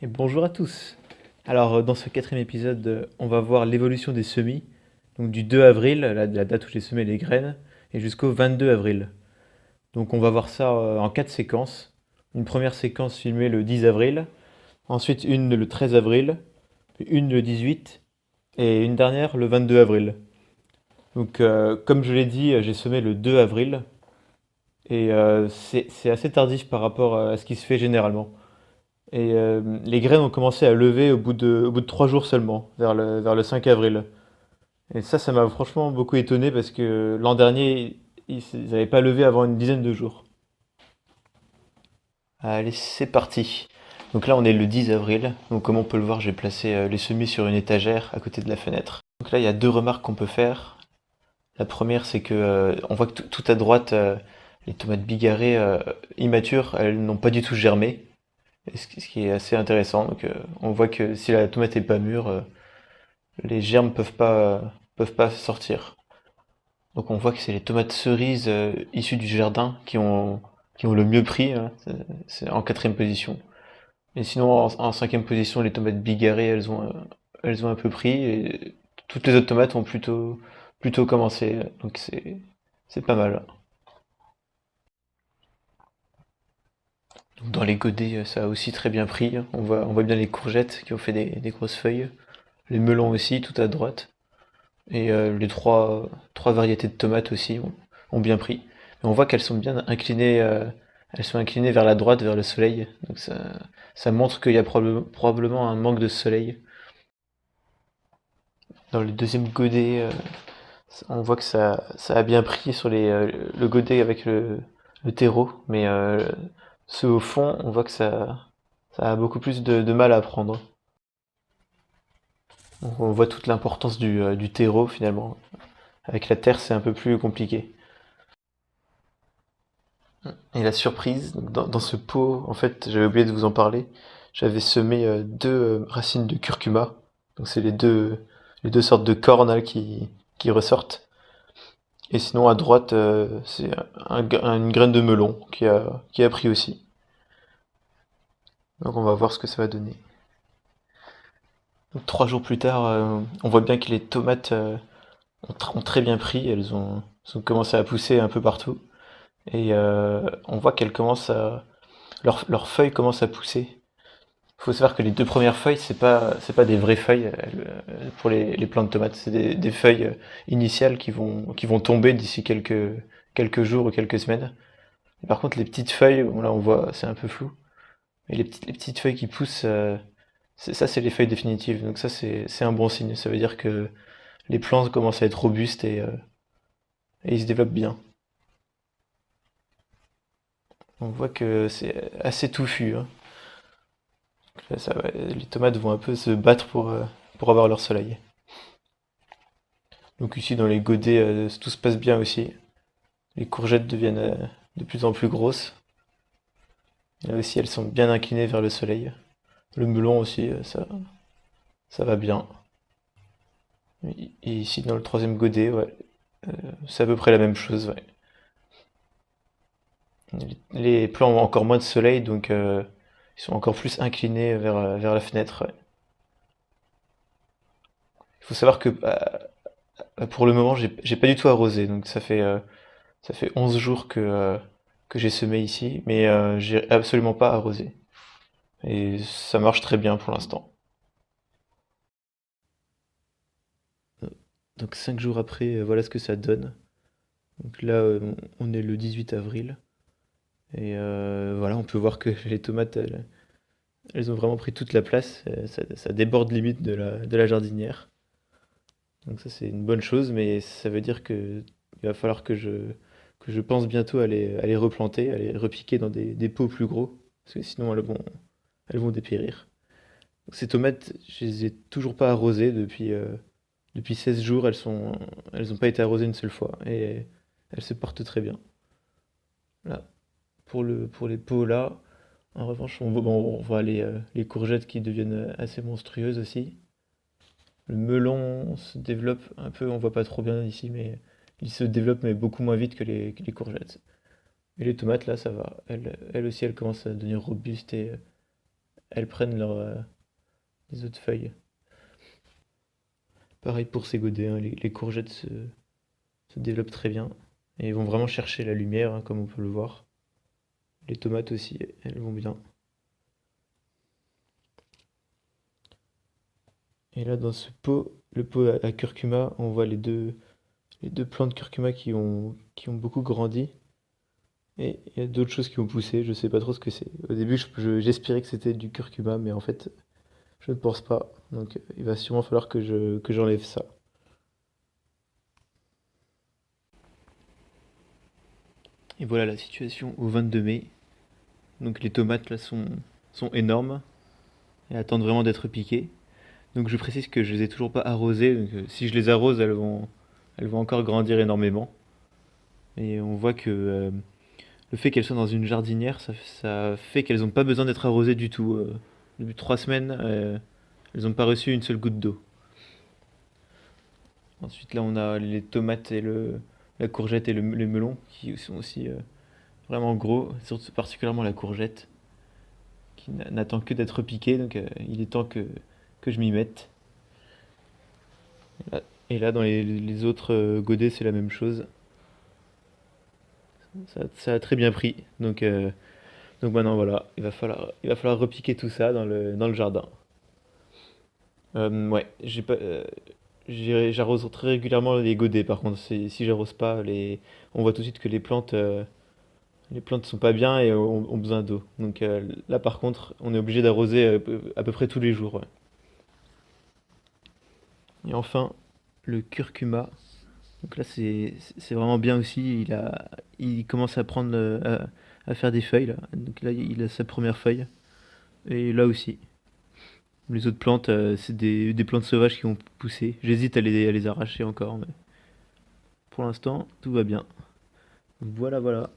Et bonjour à tous. Alors, dans ce quatrième épisode, on va voir l'évolution des semis, donc du 2 avril, la date où j'ai semé les graines, et jusqu'au 22 avril. Donc, on va voir ça en quatre séquences. Une première séquence filmée le 10 avril, ensuite une le 13 avril, puis une le 18, et une dernière le 22 avril. Donc, comme je l'ai dit, j'ai semé le 2 avril, et c'est assez tardif par rapport à ce qui se fait généralement. Et les graines ont commencé à lever au bout de 3 jours seulement, vers le 5 avril. Et ça m'a franchement beaucoup étonné parce que l'an dernier, ils n'avaient pas levé avant une dizaine de jours. Allez, c'est parti. Donc là, on est le 10 avril. Donc comme on peut le voir, j'ai placé les semis sur une étagère à côté de la fenêtre. Donc là, il y a deux remarques qu'on peut faire. La première, c'est que on voit que tout à droite, les tomates bigarrées immatures, elles n'ont pas du tout germé. Et ce qui est assez intéressant. Donc, on voit que si la tomate est pas mûre, les germes peuvent pas sortir. Donc on voit que c'est les tomates cerises issues du jardin qui ont le mieux pris, hein. C'est en quatrième position. Et sinon en cinquième position, les tomates bigarrées, elles ont un peu pris et toutes les autres tomates ont plutôt commencé. Donc c'est pas mal. Donc dans les godets, ça a aussi très bien pris, hein. On voit bien les courgettes qui ont fait des grosses feuilles. Les melons aussi, tout à droite. Et les trois variétés de tomates aussi ont bien pris. Mais on voit qu'elles sont bien inclinées, elles sont inclinées vers la droite, vers le soleil. Donc ça montre qu'il y a probablement un manque de soleil. Dans le deuxième godet, on voit que ça a bien pris sur le godet avec le terreau. Mais ceux au fond, on voit que ça a beaucoup plus de mal à prendre. Donc on voit toute l'importance du terreau finalement. Avec la terre, c'est un peu plus compliqué. Et la surprise, donc dans ce pot, en fait, j'avais oublié de vous en parler, j'avais semé deux racines de curcuma. Donc c'est les deux sortes de cornes là, qui ressortent. Et sinon à droite, c'est une graine de melon qui a pris aussi. Donc on va voir ce que ça va donner. Donc 3 jours plus tard, on voit bien que les tomates ont très bien pris. Elles ont commencé à pousser un peu partout. Et on voit qu'elles commencent à... leurs feuilles commencent à pousser. Il faut savoir que les deux premières feuilles, c'est pas des vraies feuilles pour les plants de tomates. C'est des feuilles initiales qui vont tomber d'ici quelques jours ou quelques semaines. Et par contre, les petites feuilles, bon, là on voit, c'est un peu flou. Mais les petites feuilles qui poussent, c'est les feuilles définitives. Donc ça, c'est un bon signe. Ça veut dire que les plants commencent à être robustes et ils se développent bien. On voit que c'est assez touffu, hein. Là, les tomates vont un peu se battre pour avoir leur soleil. Donc ici dans les godets, tout se passe bien aussi. Les courgettes deviennent de plus en plus grosses. Là aussi elles sont bien inclinées vers le soleil. Le melon aussi, ça va bien. Et ici dans le troisième godet, ouais, c'est à peu près la même chose, ouais. Les plants ont encore moins de soleil, donc ils sont encore plus inclinés vers la fenêtre, ouais. Il faut savoir que pour le moment, j'ai pas du tout arrosé, donc ça fait 11 jours que j'ai semé ici, mais j'ai absolument pas arrosé. Et ça marche très bien pour l'instant. Donc 5 jours après, voilà ce que ça donne. Donc là, on est le 18 avril. Et voilà, on peut voir que les tomates, elles ont vraiment pris toute la place. Ça déborde limite de la jardinière. Donc ça, c'est une bonne chose, mais ça veut dire que il va falloir que je pense bientôt à les replanter, à les repiquer dans des pots plus gros. Parce que sinon, elles vont dépérir. Donc ces tomates, je les ai toujours pas arrosées depuis 16 jours. Elles ont pas été arrosées une seule fois. Et elles se portent très bien. Là, pour les pots là, en revanche, on voit les courgettes qui deviennent assez monstrueuses aussi. Le melon se développe un peu, on voit pas trop bien ici, mais il se développe mais beaucoup moins vite que les courgettes. Et les tomates là, ça va. Elles aussi, elles commencent à devenir robustes et elles prennent les autres feuilles. Pareil pour ces godets, hein, les courgettes se développent très bien et vont vraiment chercher la lumière, hein, comme on peut le voir. Les tomates aussi, elles vont bien. Et là, dans ce pot, le pot à curcuma, on voit les deux plants de curcuma qui ont beaucoup grandi. Et il y a d'autres choses qui ont poussé, je sais pas trop ce que c'est. Au début, j'espérais que c'était du curcuma, mais en fait, je ne pense pas. Donc, il va sûrement falloir que j'enlève ça. Et voilà la situation au 22 mai. Donc, les tomates là sont énormes et attendent vraiment d'être piquées. Donc, je précise que je les ai toujours pas arrosées. Donc, si je les arrose, elles vont encore grandir énormément. Et on voit que le fait qu'elles soient dans une jardinière, ça fait qu'elles n'ont pas besoin d'être arrosées du tout. Depuis 3 semaines, elles n'ont pas reçu une seule goutte d'eau. Ensuite, là, on a les tomates et la courgette et les melons qui sont aussi vraiment gros, surtout particulièrement la courgette qui n'attend que d'être piquée. Donc, il est temps que je m'y mette. Et là, dans les autres godets, c'est la même chose. Ça a très bien pris. Donc maintenant, voilà, il va falloir repiquer tout ça dans le jardin. Ouais, j'arrose très régulièrement les godets. Par contre, si j'arrose pas, on voit tout de suite que les plantes sont pas bien et ont besoin d'eau. Donc là, par contre, on est obligé d'arroser à peu près tous les jours. Ouais. Et enfin, le curcuma. Donc là, c'est vraiment bien aussi. Il commence à prendre, à faire des feuilles là. Donc là, il a sa première feuille. Et là aussi. Les autres plantes, c'est des plantes sauvages qui ont poussé. J'hésite à les arracher encore, mais pour l'instant, tout va bien. Voilà, voilà.